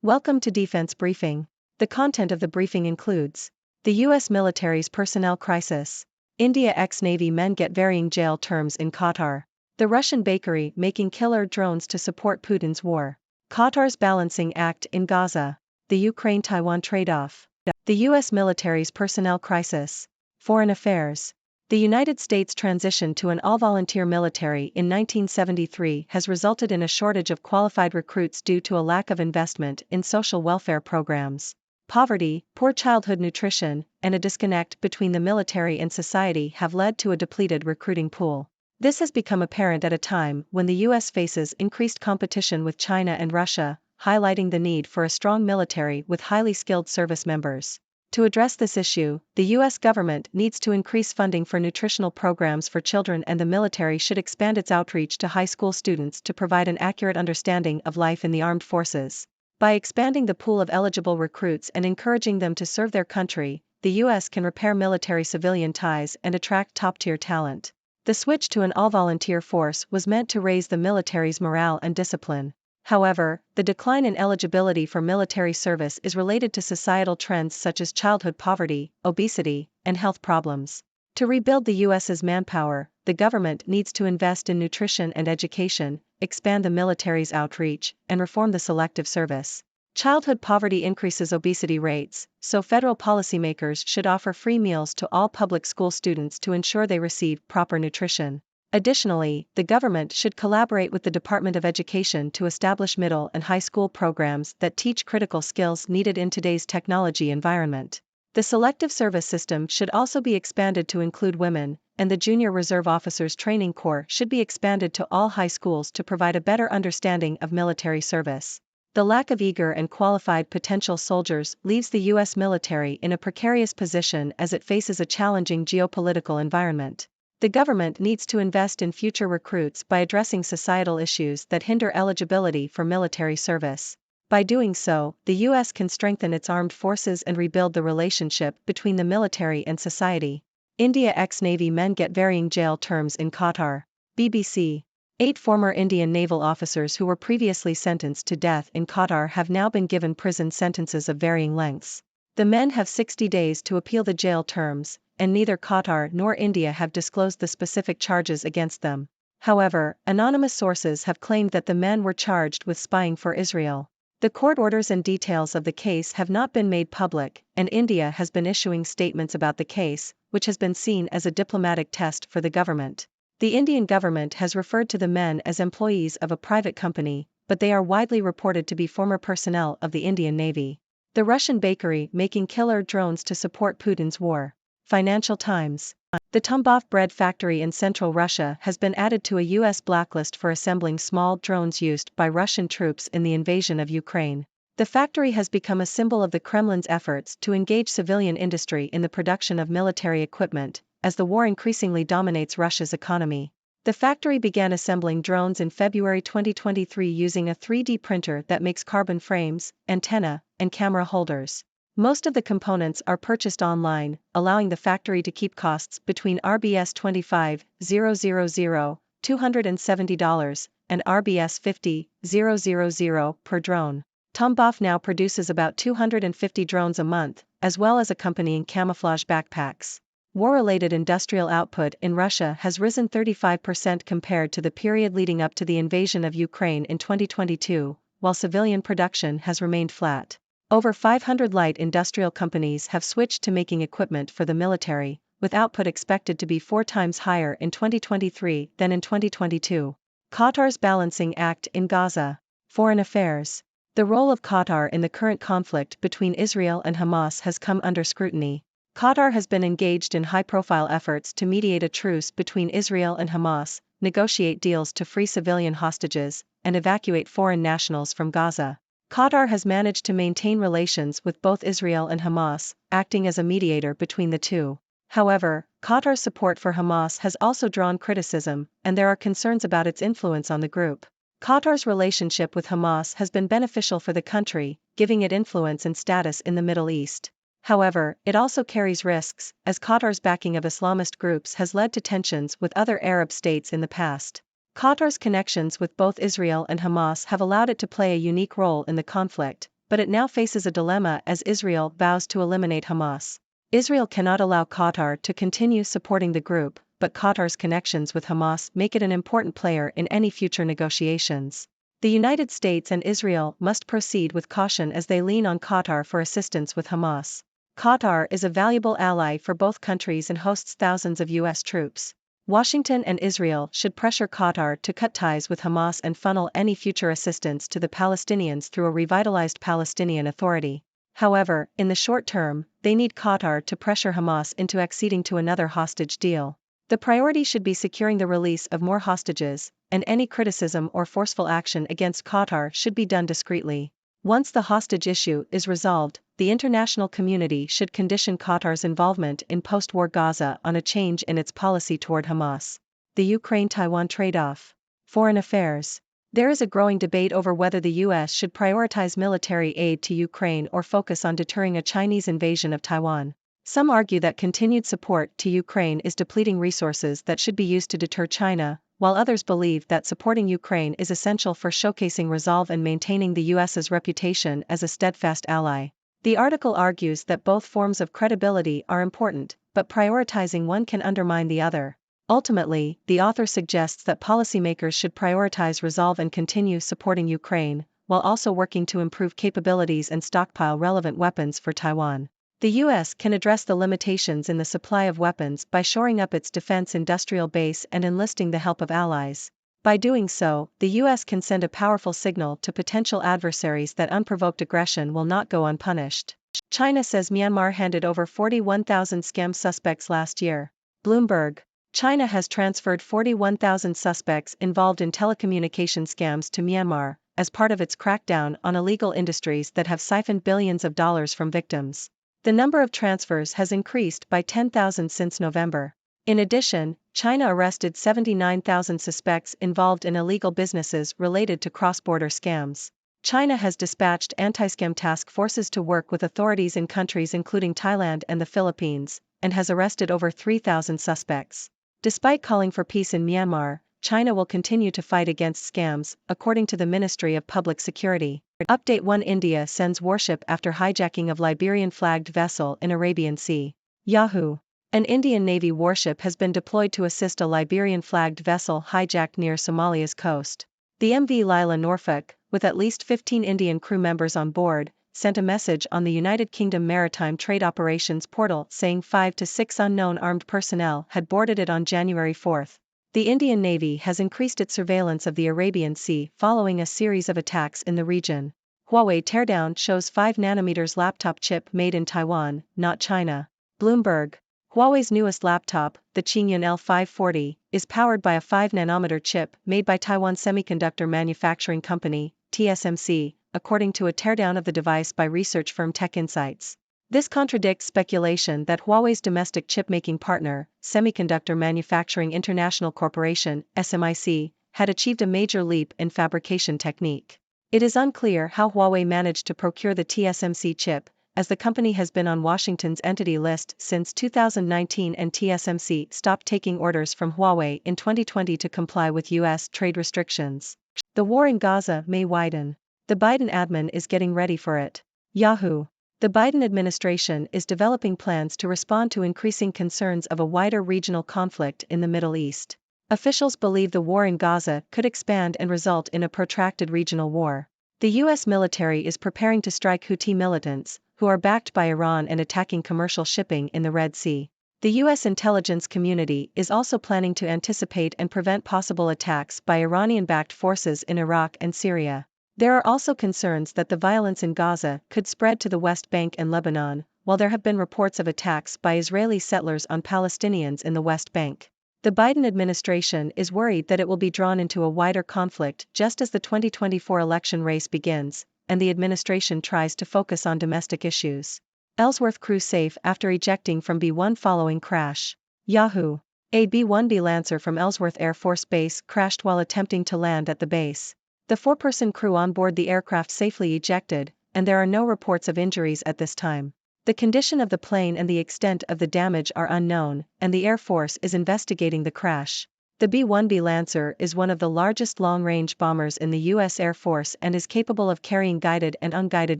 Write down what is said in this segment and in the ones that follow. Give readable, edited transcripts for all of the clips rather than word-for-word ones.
Welcome to Defense Briefing. The content of the briefing includes the U.S. military's personnel crisis, India ex-Navy men get varying jail terms in Qatar, the Russian bakery making killer drones to support Putin's war, Qatar's balancing act in Gaza, the Ukraine-Taiwan trade-off, the U.S. military's personnel crisis, foreign affairs. The United States' transition to an all-volunteer military in 1973 has resulted in a shortage of qualified recruits due to a lack of investment in social welfare programs. Poverty, poor childhood nutrition, and a disconnect between the military and society have led to a depleted recruiting pool. This has become apparent at a time when the U.S. faces increased competition with China and Russia, highlighting the need for a strong military with highly skilled service members. To address this issue, the U.S. government needs to increase funding for nutritional programs for children, and the military should expand its outreach to high school students to provide an accurate understanding of life in the armed forces. By expanding the pool of eligible recruits and encouraging them to serve their country, the U.S. can repair military-civilian ties and attract top-tier talent. The switch to an all-volunteer force was meant to raise the military's morale and discipline. However, the decline in eligibility for military service is related to societal trends such as childhood poverty, obesity, and health problems. To rebuild the U.S.'s manpower, the government needs to invest in nutrition and education, expand the military's outreach, and reform the selective service. Childhood poverty increases obesity rates, so federal policymakers should offer free meals to all public school students to ensure they receive proper nutrition. Additionally, the government should collaborate with the Department of Education to establish middle and high school programs that teach critical skills needed in today's technology environment. The selective service system should also be expanded to include women, and the Junior Reserve Officers Training Corps should be expanded to all high schools to provide a better understanding of military service. The lack of eager and qualified potential soldiers leaves the U.S. military in a precarious position as it faces a challenging geopolitical environment. The government needs to invest in future recruits by addressing societal issues that hinder eligibility for military service. By doing so, the U.S. can strengthen its armed forces and rebuild the relationship between the military and society. India ex-Navy men get varying jail terms in Qatar. BBC. 8 former Indian naval officers who were previously sentenced to death in Qatar have now been given prison sentences of varying lengths. The men have 60 days to appeal the jail terms, and neither Qatar nor India have disclosed the specific charges against them. However, anonymous sources have claimed that the men were charged with spying for Israel. The court orders and details of the case have not been made public, and India has been issuing statements about the case, which has been seen as a diplomatic test for the government. The Indian government has referred to the men as employees of a private company, but they are widely reported to be former personnel of the Indian Navy. The Russian bakery making killer drones to support Putin's war. Financial Times. The Tambov bread factory in central Russia has been added to a U.S. blacklist for assembling small drones used by Russian troops in the invasion of Ukraine. The factory has become a symbol of the Kremlin's efforts to engage civilian industry in the production of military equipment, as the war increasingly dominates Russia's economy. The factory began assembling drones in February 2023 using a 3D printer that makes carbon frames, antenna, and camera holders. Most of the components are purchased online, allowing the factory to keep costs between RBS 25,000 $270 and RBS 50,000 per drone. Tambov now produces about 250 drones a month, as well as accompanying camouflage backpacks. War-related industrial output in Russia has risen 35% compared to the period leading up to the invasion of Ukraine in 2022, while civilian production has remained flat. Over 500 light industrial companies have switched to making equipment for the military, with output expected to be 4 times higher in 2023 than in 2022. Qatar's balancing act in Gaza. Foreign affairs. The role of Qatar in the current conflict between Israel and Hamas has come under scrutiny. Qatar has been engaged in high-profile efforts to mediate a truce between Israel and Hamas, negotiate deals to free civilian hostages, and evacuate foreign nationals from Gaza. Qatar has managed to maintain relations with both Israel and Hamas, acting as a mediator between the two. However, Qatar's support for Hamas has also drawn criticism, and there are concerns about its influence on the group. Qatar's relationship with Hamas has been beneficial for the country, giving it influence and status in the Middle East. However, it also carries risks, as Qatar's backing of Islamist groups has led to tensions with other Arab states in the past. Qatar's connections with both Israel and Hamas have allowed it to play a unique role in the conflict, but it now faces a dilemma as Israel vows to eliminate Hamas. Israel cannot allow Qatar to continue supporting the group, but Qatar's connections with Hamas make it an important player in any future negotiations. The United States and Israel must proceed with caution as they lean on Qatar for assistance with Hamas. Qatar is a valuable ally for both countries and hosts thousands of U.S. troops. Washington and Israel should pressure Qatar to cut ties with Hamas and funnel any future assistance to the Palestinians through a revitalized Palestinian Authority. However, in the short term, they need Qatar to pressure Hamas into acceding to another hostage deal. The priority should be securing the release of more hostages, and any criticism or forceful action against Qatar should be done discreetly. Once the hostage issue is resolved, the international community should condition Qatar's involvement in post-war Gaza on a change in its policy toward Hamas. The Ukraine-Taiwan trade-off. Foreign affairs. There is a growing debate over whether the U.S. should prioritize military aid to Ukraine or focus on deterring a Chinese invasion of Taiwan. Some argue that continued support to Ukraine is depleting resources that should be used to deter China, while others believe that supporting Ukraine is essential for showcasing resolve and maintaining the U.S.'s reputation as a steadfast ally. The article argues that both forms of credibility are important, but prioritizing one can undermine the other. Ultimately, the author suggests that policymakers should prioritize resolve and continue supporting Ukraine, while also working to improve capabilities and stockpile relevant weapons for Taiwan. The U.S. can address the limitations in the supply of weapons by shoring up its defense industrial base and enlisting the help of allies. By doing so, the U.S. can send a powerful signal to potential adversaries that unprovoked aggression will not go unpunished. China says Myanmar handed over 41,000 scam suspects last year. Bloomberg. China has transferred 41,000 suspects involved in telecommunication scams to Myanmar, as part of its crackdown on illegal industries that have siphoned billions of dollars from victims. The number of transfers has increased by 10,000 since November. In addition, China arrested 79,000 suspects involved in illegal businesses related to cross-border scams. China has dispatched anti-scam task forces to work with authorities in countries including Thailand and the Philippines, and has arrested over 3,000 suspects. Despite calling for peace in Myanmar, China will continue to fight against scams, according to the Ministry of Public Security. Update 1: India sends warship after hijacking of Liberian-flagged vessel in Arabian Sea. Yahoo! An Indian Navy warship has been deployed to assist a Liberian-flagged vessel hijacked near Somalia's coast. The MV Lila Norfolk, with at least 15 Indian crew members on board, sent a message on the United Kingdom Maritime Trade Operations portal saying 5 to 6 unknown armed personnel had boarded it on January 4. The Indian Navy has increased its surveillance of the Arabian Sea following a series of attacks in the region. Huawei teardown shows 5nm laptop chip made in Taiwan, not China. Bloomberg. Huawei's newest laptop, the Qingyun L540, is powered by a 5nm chip made by Taiwan Semiconductor Manufacturing Company, TSMC, according to a teardown of the device by research firm Tech Insights. This contradicts speculation that Huawei's domestic chip-making partner, Semiconductor Manufacturing International Corporation, SMIC, had achieved a major leap in fabrication technique. It is unclear how Huawei managed to procure the TSMC chip, as the company has been on Washington's Entity List since 2019 and TSMC stopped taking orders from Huawei in 2020 to comply with U.S. trade restrictions. The war in Gaza may widen. The Biden admin is getting ready for it. Yahoo! The Biden administration is developing plans to respond to increasing concerns of a wider regional conflict in the Middle East. Officials believe the war in Gaza could expand and result in a protracted regional war. The U.S. military is preparing to strike Houthi militants, who are backed by Iran and attacking commercial shipping in the Red Sea. The U.S. intelligence community is also planning to anticipate and prevent possible attacks by Iranian-backed forces in Iraq and Syria. There are also concerns that the violence in Gaza could spread to the West Bank and Lebanon, while there have been reports of attacks by Israeli settlers on Palestinians in the West Bank. The Biden administration is worried that it will be drawn into a wider conflict just as the 2024 election race begins, and the administration tries to focus on domestic issues. Ellsworth crew safe after ejecting from B-1 following crash. Yahoo! A B-1B Lancer from Ellsworth Air Force Base crashed while attempting to land at the base. The 4-person crew on board the aircraft safely ejected, and there are no reports of injuries at this time. The condition of the plane and the extent of the damage are unknown, and the Air Force is investigating the crash. The B-1B Lancer is one of the largest long-range bombers in the U.S. Air Force and is capable of carrying guided and unguided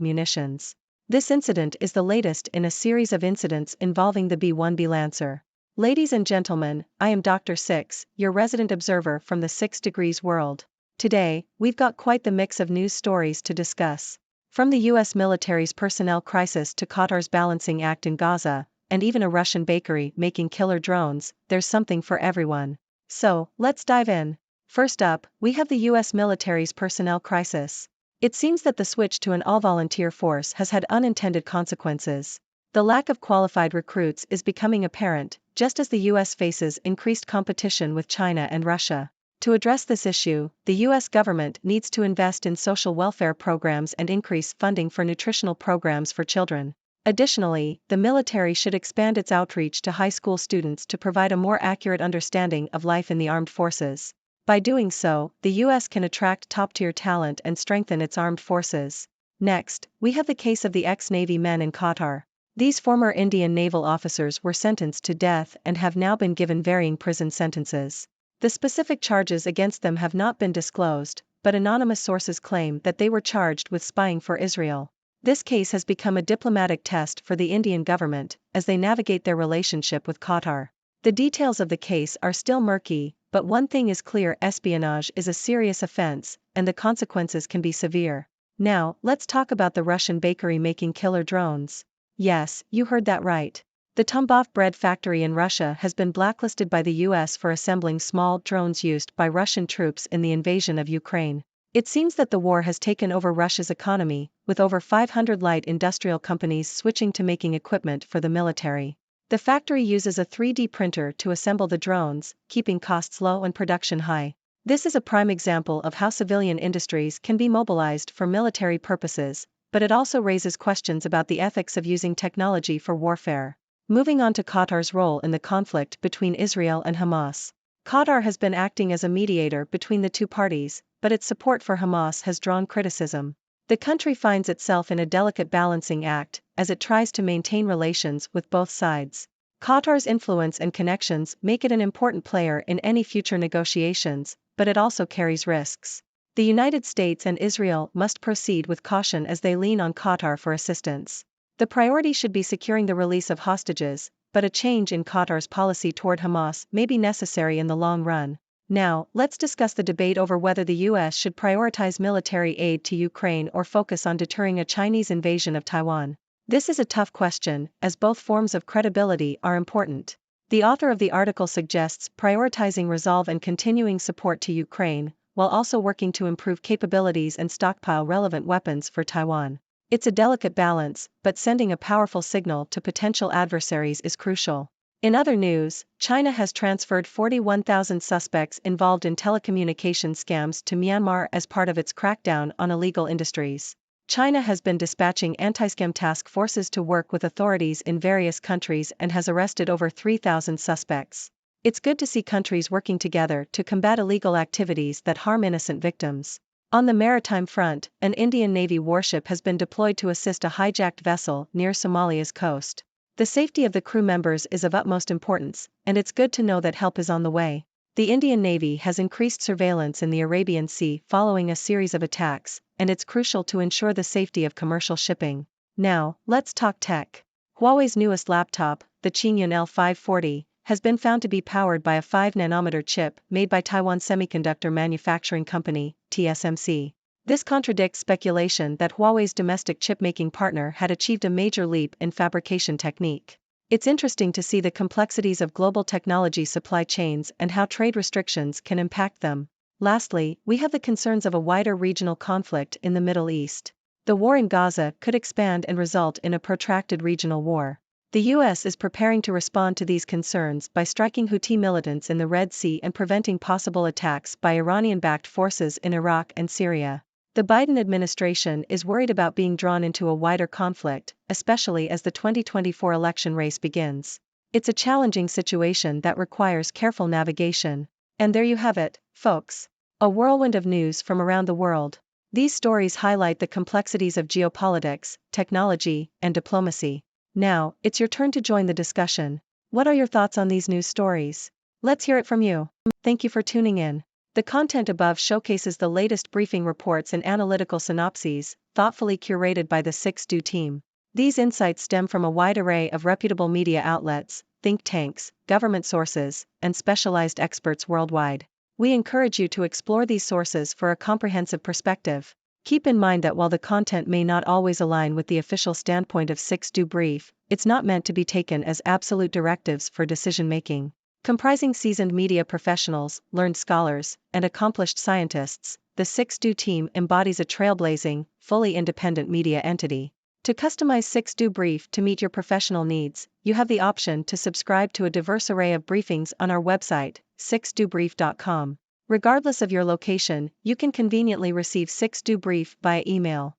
munitions. This incident is the latest in a series of incidents involving the B-1B Lancer. Ladies and gentlemen, I am Dr. Six, your resident observer from the 6 Degrees world. Today, we've got quite the mix of news stories to discuss. From the U.S. military's personnel crisis to Qatar's balancing act in Gaza, and even a Russian bakery making killer drones, there's something for everyone. So, let's dive in. First up, we have the U.S. military's personnel crisis. It seems that the switch to an all-volunteer force has had unintended consequences. The lack of qualified recruits is becoming apparent, just as the U.S. faces increased competition with China and Russia. To address this issue, the U.S. government needs to invest in social welfare programs and increase funding for nutritional programs for children. Additionally, the military should expand its outreach to high school students to provide a more accurate understanding of life in the armed forces. By doing so, the U.S. can attract top-tier talent and strengthen its armed forces. Next, we have the case of the ex-Navy men in Qatar. These former Indian naval officers were sentenced to death and have now been given varying prison sentences. The specific charges against them have not been disclosed, but anonymous sources claim that they were charged with spying for Israel. This case has become a diplomatic test for the Indian government, as they navigate their relationship with Qatar. The details of the case are still murky, but one thing is clear: espionage is a serious offense, and the consequences can be severe. Now, let's talk about the Russian bakery making killer drones. Yes, you heard that right. The Tambov bread factory in Russia has been blacklisted by the US for assembling small drones used by Russian troops in the invasion of Ukraine. It seems that the war has taken over Russia's economy, with over 500 light industrial companies switching to making equipment for the military. The factory uses a 3D printer to assemble the drones, keeping costs low and production high. This is a prime example of how civilian industries can be mobilized for military purposes, but it also raises questions about the ethics of using technology for warfare. Moving on to Qatar's role in the conflict between Israel and Hamas. Qatar has been acting as a mediator between the two parties, but its support for Hamas has drawn criticism. The country finds itself in a delicate balancing act, as it tries to maintain relations with both sides. Qatar's influence and connections make it an important player in any future negotiations, but it also carries risks. The United States and Israel must proceed with caution as they lean on Qatar for assistance. The priority should be securing the release of hostages, but a change in Qatar's policy toward Hamas may be necessary in the long run. Now, let's discuss the debate over whether the U.S. should prioritize military aid to Ukraine or focus on deterring a Chinese invasion of Taiwan. This is a tough question, as both forms of credibility are important. The author of the article suggests prioritizing resolve and continuing support to Ukraine, while also working to improve capabilities and stockpile relevant weapons for Taiwan. It's a delicate balance, but sending a powerful signal to potential adversaries is crucial. In other news, China has transferred 41,000 suspects involved in telecommunication scams to Myanmar as part of its crackdown on illegal industries. China has been dispatching anti-scam task forces to work with authorities in various countries and has arrested over 3,000 suspects. It's good to see countries working together to combat illegal activities that harm innocent victims. On the maritime front, an Indian Navy warship has been deployed to assist a hijacked vessel near Somalia's coast. The safety of the crew members is of utmost importance, and it's good to know that help is on the way. The Indian Navy has increased surveillance in the Arabian Sea following a series of attacks, and it's crucial to ensure the safety of commercial shipping. Now, let's talk tech. Huawei's newest laptop, the Qingyun L540, has been found to be powered by a 5-nanometer chip made by Taiwan Semiconductor Manufacturing Company, TSMC. This contradicts speculation that Huawei's domestic chip-making partner had achieved a major leap in fabrication technique. It's interesting to see the complexities of global technology supply chains and how trade restrictions can impact them. Lastly, we have the concerns of a wider regional conflict in the Middle East. The war in Gaza could expand and result in a protracted regional war. The U.S. is preparing to respond to these concerns by striking Houthi militants in the Red Sea and preventing possible attacks by Iranian-backed forces in Iraq and Syria. The Biden administration is worried about being drawn into a wider conflict, especially as the 2024 election race begins. It's a challenging situation that requires careful navigation. And there you have it, folks. A whirlwind of news from around the world. These stories highlight the complexities of geopolitics, technology, and diplomacy. Now, it's your turn to join the discussion. What are your thoughts on these news stories? Let's hear it from you. Thank you for tuning in. The content above showcases the latest briefing reports and analytical synopses, thoughtfully curated by the 6Do team. These insights stem from a wide array of reputable media outlets, think tanks, government sources, and specialized experts worldwide. We encourage you to explore these sources for a comprehensive perspective. Keep in mind that while the content may not always align with the official standpoint of 6Do Brief, it's not meant to be taken as absolute directives for decision making. Comprising seasoned media professionals, learned scholars, and accomplished scientists, the 6Do team embodies a trailblazing, fully independent media entity. To customize 6Do Brief to meet your professional needs, you have the option to subscribe to a diverse array of briefings on our website, 6dobrief.com. Regardless of your location, you can conveniently receive 6Do Brief via email.